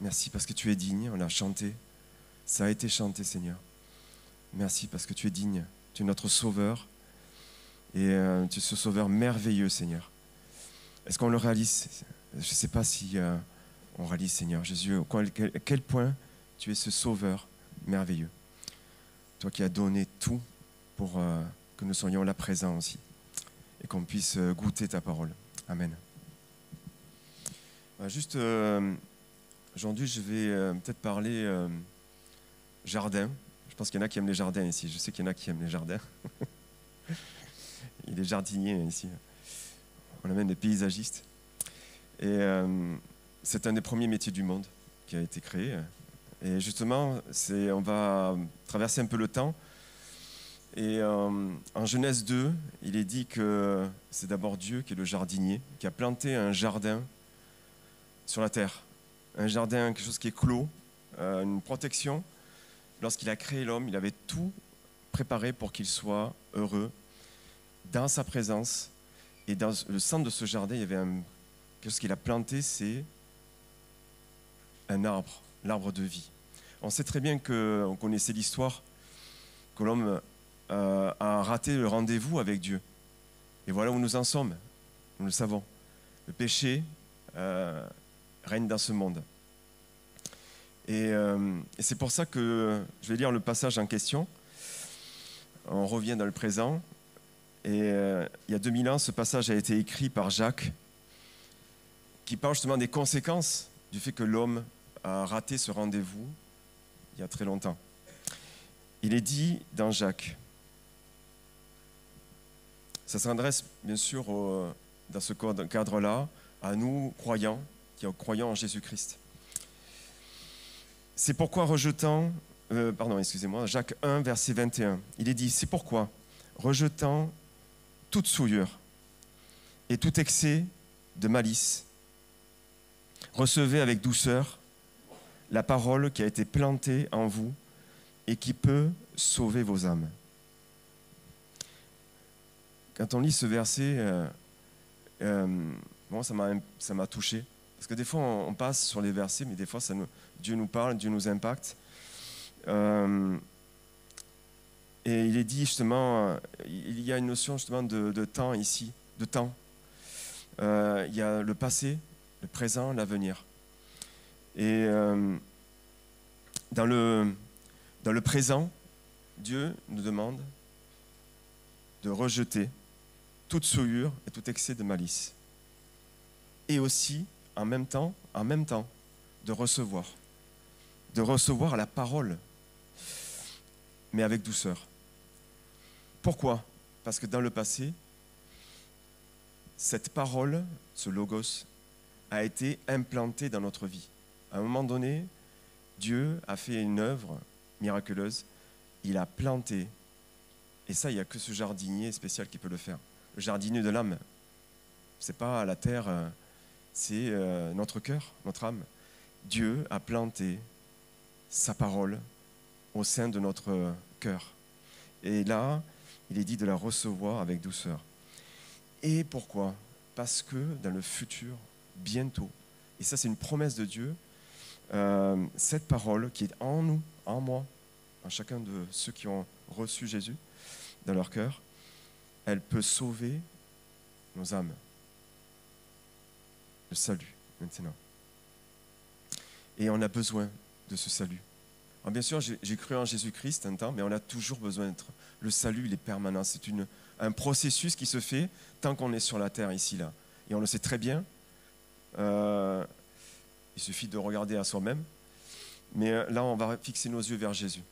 Merci parce que tu es digne, on l'a chanté. Ça a été chanté, Seigneur. Merci parce que tu es digne. Tu es notre sauveur. Et tu es ce sauveur merveilleux, Seigneur. Est-ce qu'on le réalise? Je ne sais pas si on réalise, Seigneur Jésus, à quel point tu es ce sauveur merveilleux. Toi qui as donné tout pour que nous soyons là présents aussi et qu'on puisse goûter ta parole. Amen. Juste, aujourd'hui, je vais peut-être parler jardin. Je pense qu'il y en a qui aiment les jardins ici. Je sais qu'il y en a qui aiment les jardins. Il y a des jardiniers ici. On a même des paysagistes. Et c'est un des premiers métiers du monde qui a été créé. Et justement, on va traverser un peu le temps. Et en Genèse 2, il est dit que c'est d'abord Dieu qui est le jardinier, qui a planté un jardin sur la terre. Un jardin, quelque chose qui est clos, une protection. Lorsqu'il a créé l'homme, il avait tout préparé pour qu'il soit heureux dans sa présence. Et dans le centre de ce jardin, il y avait quelque chose qu'il a planté, c'est un arbre, l'arbre de vie. On sait très bien qu'on connaissait l'histoire, que l'homme a raté le rendez-vous avec Dieu. Et voilà où nous en sommes, nous le savons. Le péché règne dans ce monde. Et c'est pour ça que je vais lire le passage en question. On revient dans le présent. Et il y a 2000 ans, ce passage a été écrit par Jacques, qui parle justement des conséquences du fait que l'homme a raté ce rendez-vous il y a très longtemps. Il est dit dans Jacques, ça s'adresse bien sûr dans ce cadre-là à nous croyants, qui croyons en Jésus-Christ. C'est pourquoi rejetant, Jacques 1, verset 21, il est dit, c'est pourquoi, rejetant toute souillure et tout excès de malice, recevez avec douceur la parole qui a été plantée en vous et qui peut sauver vos âmes. Quand on lit ce verset, ça m'a touché. Parce que des fois, on passe sur les versets, mais des fois, Dieu nous parle, Dieu nous impacte. Et il est dit justement, il y a une notion justement de temps ici, de temps. Il y a le passé, le présent, l'avenir. Et dans le présent, Dieu nous demande de rejeter toute souillure et tout excès de malice. Et aussi, en même temps, de recevoir la parole, mais avec douceur. Pourquoi? Parce que dans le passé, cette parole, ce logos, a été implantée dans notre vie. À un moment donné, Dieu a fait une œuvre miraculeuse. Il a planté. Et ça, il n'y a que ce jardinier spécial qui peut le faire. Le jardinier de l'âme. Ce n'est pas la terre, c'est notre cœur, notre âme. Dieu a planté sa parole au sein de notre cœur. Et là, il est dit de la recevoir avec douceur. Et pourquoi? Parce que dans le futur, bientôt, et ça c'est une promesse de Dieu, cette parole qui est en nous, en moi, en chacun de ceux qui ont reçu Jésus dans leur cœur, elle peut sauver nos âmes. Le salut, maintenant. Et on a besoin de ce salut. Alors bien sûr, j'ai cru en Jésus-Christ un temps, mais on a toujours besoin d'être. Le salut, il est permanent. C'est un processus qui se fait tant qu'on est sur la terre, ici, là. Et on le sait très bien. Il suffit de regarder à soi-même. Mais là, on va fixer nos yeux vers Jésus.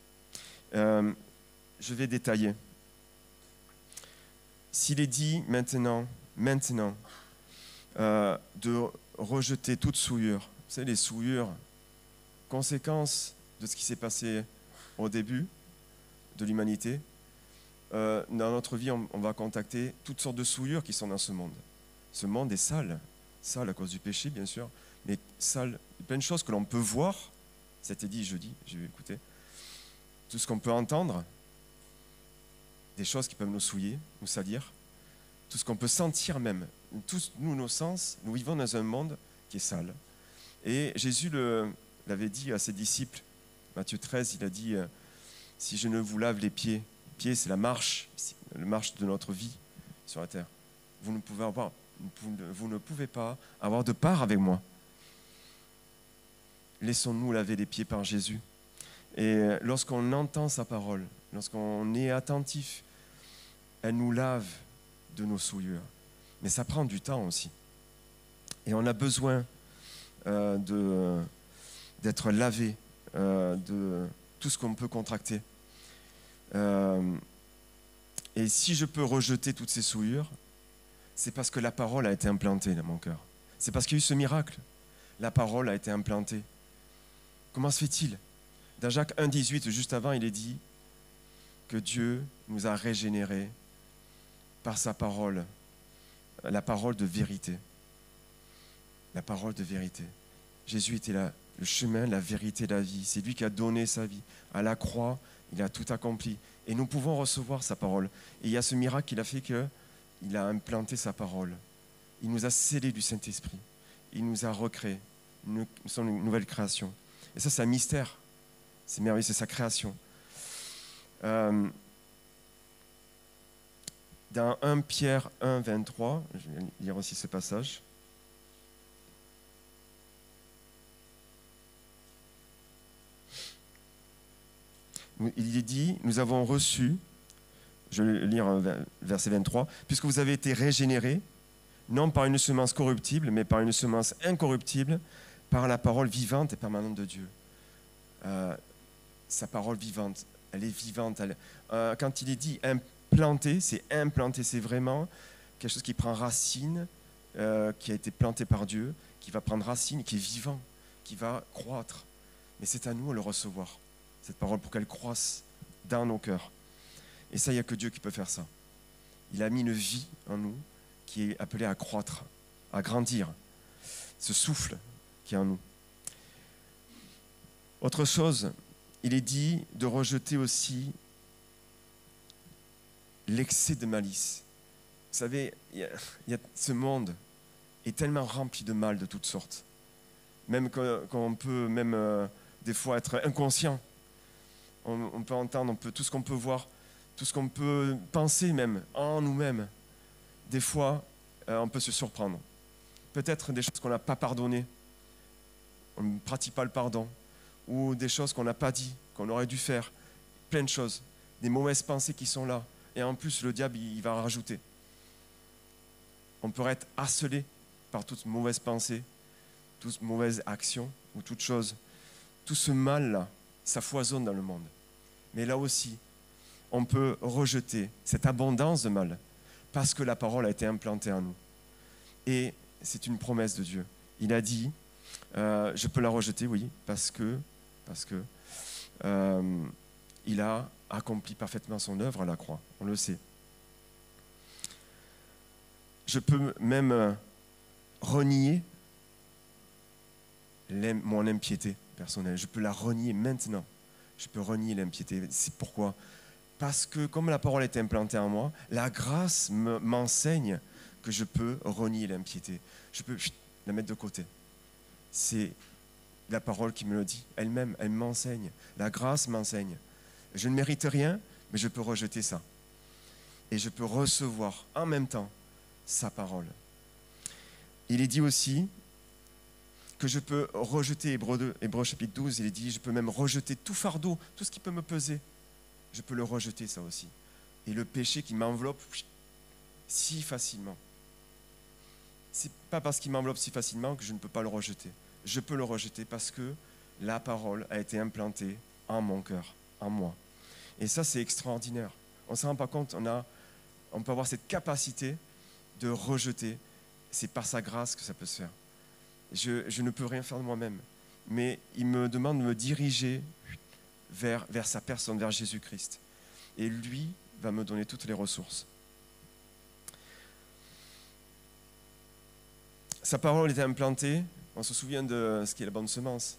Je vais détailler. S'il est dit maintenant, de rejeter toute souillure, vous savez, les souillures, conséquences de ce qui s'est passé au début de l'humanité, dans notre vie, on va contacter toutes sortes de souillures qui sont dans ce monde. Ce monde est sale à cause du péché, bien sûr, mais sale, plein de choses que l'on peut voir, c'était dit jeudi, j'ai écouté, tout ce qu'on peut entendre, des choses qui peuvent nous souiller, nous salir, tout ce qu'on peut sentir même. Tous, nous, nos sens, nous vivons dans un monde qui est sale. Et Jésus le l'avait dit à ses disciples. Matthieu 13, il a dit si je ne vous lave les pieds, c'est la marche de notre vie sur la terre. Vous ne pouvez pas avoir de part avec moi. Laissons-nous laver les pieds par Jésus. Et lorsqu'on entend sa parole, lorsqu'on est attentif, elle nous lave de nos souillures. Mais ça prend du temps aussi. Et on a besoin d'être lavé de tout ce qu'on peut contracter. Et si je peux rejeter toutes ces souillures, c'est parce que la parole a été implantée dans mon cœur. C'est parce qu'il y a eu ce miracle. La parole a été implantée. Comment se fait-il? Dans Jacques 1,18, juste avant, il est dit que Dieu nous a régénérés par sa parole, la parole de vérité. La parole de vérité. Jésus était là, le chemin, la vérité, la vie. C'est lui qui a donné sa vie. À la croix, il a tout accompli. Et nous pouvons recevoir sa parole. Et il y a ce miracle qu'il a fait qu'il a implanté sa parole. Il nous a scellés du Saint-Esprit. Il nous a recréés. Nous sommes une nouvelle création. Et ça, c'est un mystère. C'est merveilleux, c'est sa création. Dans 1 Pierre 1, 23, je vais lire aussi ce passage. Il est dit, nous avons reçu, je vais lire verset 23, puisque vous avez été régénérés, non par une semence corruptible, mais par une semence incorruptible, par la parole vivante et permanente de Dieu. Sa parole vivante, elle est vivante. Quand il est dit implanté, c'est vraiment quelque chose qui prend racine, qui a été planté par Dieu, qui va prendre racine, qui est vivant, qui va croître. Mais c'est à nous de le recevoir, cette parole, pour qu'elle croisse dans nos cœurs. Et ça, il n'y a que Dieu qui peut faire ça. Il a mis une vie en nous qui est appelée à croître, à grandir. Ce souffle qui est en nous. Autre chose, il est dit de rejeter aussi l'excès de malice. Vous savez, ce monde est tellement rempli de mal de toutes sortes. Même qu'on peut des fois être inconscient. On peut entendre tout ce qu'on peut voir, tout ce qu'on peut penser même en nous-mêmes. Des fois, on peut se surprendre. Peut-être des choses qu'on n'a pas pardonnées. On ne pratique pas le pardon. Ou des choses qu'on n'a pas dit, qu'on aurait dû faire. Plein de choses. Des mauvaises pensées qui sont là. Et en plus, le diable, il va rajouter. On pourrait être harcelé par toute mauvaise pensée, toute mauvaise action ou toute chose. Tout ce mal-là, ça foisonne dans le monde. Mais là aussi, on peut rejeter cette abondance de mal parce que la parole a été implantée en nous. Et c'est une promesse de Dieu. Il a dit, je peux la rejeter, oui, parce que il a accompli parfaitement son œuvre à la croix. On le sait. Je peux même renier mon impiété personnelle. Je peux la renier maintenant. Je peux renier l'impiété. C'est pourquoi? Parce que comme la parole est implantée en moi, la grâce m'enseigne que je peux renier l'impiété. Je peux la mettre de côté. C'est la parole qui me le dit. Elle-même, elle m'enseigne. La grâce m'enseigne. Je ne mérite rien, mais je peux rejeter ça. Et je peux recevoir en même temps sa parole. Il est dit aussi que je peux rejeter, Hébreux chapitre 12, il est dit, je peux même rejeter tout fardeau, tout ce qui peut me peser. Je peux le rejeter, ça aussi. Et le péché qui m'enveloppe si facilement. C'est pas parce qu'il m'enveloppe si facilement que je ne peux pas le rejeter. Je peux le rejeter parce que la parole a été implantée en mon cœur, en moi. Et ça, c'est extraordinaire. On ne se rend pas compte, on peut avoir cette capacité de rejeter. C'est par sa grâce que ça peut se faire. Je ne peux rien faire de moi-même. Mais il me demande de me diriger vers sa personne, vers Jésus-Christ. Et lui va me donner toutes les ressources. Sa parole était implantée. On se souvient de ce qui est la bonne semence.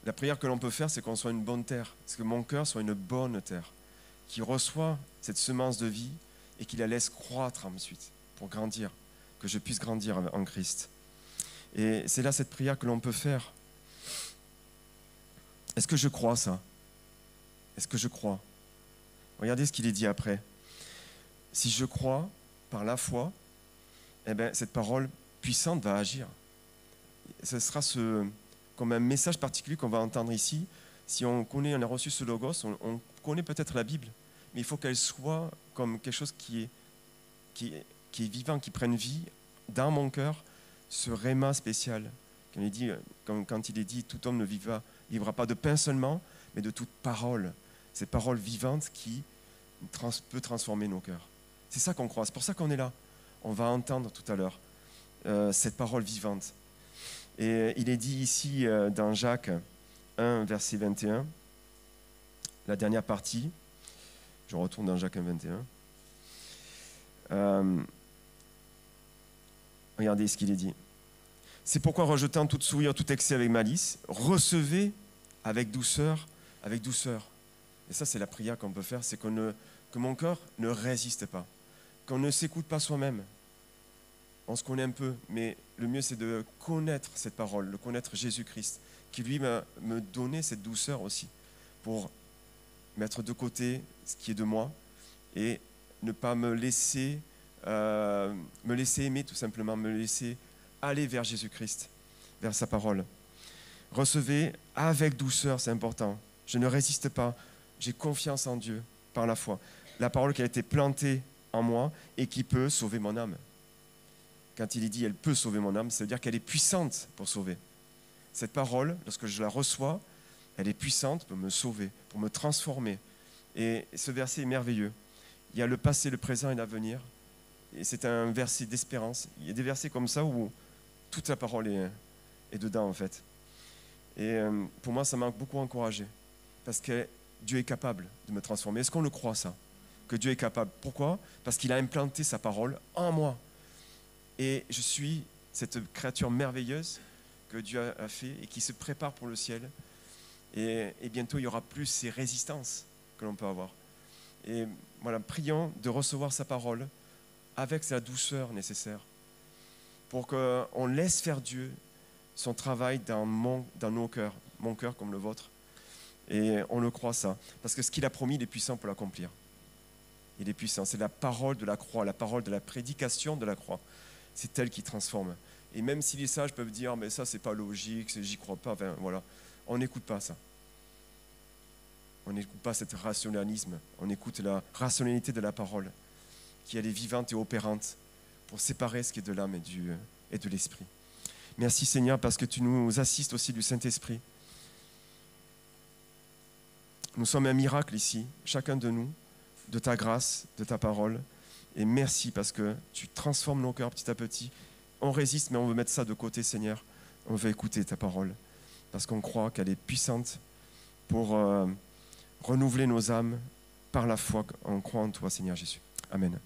La prière que l'on peut faire, c'est qu'on soit une bonne terre. C'est que mon cœur soit une bonne terre, qui reçoit cette semence de vie et qui la laisse croître ensuite pour grandir, que je puisse grandir en Christ. Et c'est là cette prière que l'on peut faire. Est-ce que je crois ça? Est-ce que je crois? Regardez ce qu'il est dit après. Si je crois par la foi, eh bien, cette parole puissante va agir. Ce sera comme un message particulier qu'on va entendre ici. Si on a reçu ce logos, on connaît peut-être la Bible, mais il faut qu'elle soit comme quelque chose qui est vivant, qui prenne vie dans mon cœur, ce réma spécial. Quand il est dit, tout homme ne vivra pas de pain seulement, mais de toute parole. Cette parole vivante qui peut transformer nos cœurs. C'est ça qu'on croit, c'est pour ça qu'on est là. On va entendre tout à l'heure cette parole vivante. Et il est dit ici dans Jacques 1, verset 21, la dernière partie. Je retourne dans Jacques 1, 21. Regardez ce qu'il est dit. C'est pourquoi, rejetant toute souillure, tout excès avec malice, recevez avec douceur, avec douceur. Et ça, c'est la prière qu'on peut faire, c'est que mon cœur ne résiste pas, qu'on ne s'écoute pas soi-même. On se connaît un peu, mais le mieux, c'est de connaître cette parole, de connaître Jésus-Christ, qui lui me donnait cette douceur aussi, pour mettre de côté ce qui est de moi et ne pas me laisser aimer tout simplement, me laisser aller vers Jésus-Christ, vers sa parole. Recevez avec douceur, c'est important. Je ne résiste pas, j'ai confiance en Dieu par la foi. La parole qui a été plantée en moi et qui peut sauver mon âme. Quand il est dit « elle peut sauver mon âme », ça veut dire qu'elle est puissante pour sauver. Cette parole, lorsque je la reçois, elle est puissante pour me sauver, pour me transformer. Et ce verset est merveilleux. Il y a le passé, le présent et l'avenir. Et c'est un verset d'espérance. Il y a des versets comme ça où toute la parole est dedans, en fait. Et pour moi, ça m'a beaucoup encouragé. Parce que Dieu est capable de me transformer. Est-ce qu'on le croit, ça? Que Dieu est capable. Pourquoi? Parce qu'il a implanté sa parole en moi. Et je suis cette créature merveilleuse que Dieu a fait et qui se prépare pour le ciel. Et bientôt, il n'y aura plus ces résistances que l'on peut avoir. Et voilà, prions de recevoir sa parole avec la douceur nécessaire pour qu'on laisse faire Dieu son travail dans nos cœurs, mon cœur comme le vôtre. Et on le croit ça. Parce que ce qu'il a promis, il est puissant pour l'accomplir. Il est puissant. C'est la parole de la croix, la parole de la prédication de la croix. C'est elle qui transforme. Et même si les sages peuvent dire, mais ça, c'est pas logique, j'y crois pas, enfin, voilà. On n'écoute pas ça. On n'écoute pas cet rationalisme. On écoute la rationalité de la parole, qui elle est vivante et opérante pour séparer ce qui est de l'âme et de l'esprit. Merci Seigneur, parce que tu nous assistes aussi du Saint-Esprit. Nous sommes un miracle ici, chacun de nous, de ta grâce, de ta parole. Et merci parce que tu transformes nos cœurs petit à petit. On résiste, mais on veut mettre ça de côté, Seigneur. On veut écouter ta parole parce qu'on croit qu'elle est puissante pour renouveler nos âmes par la foi. On croit en toi, Seigneur Jésus. Amen.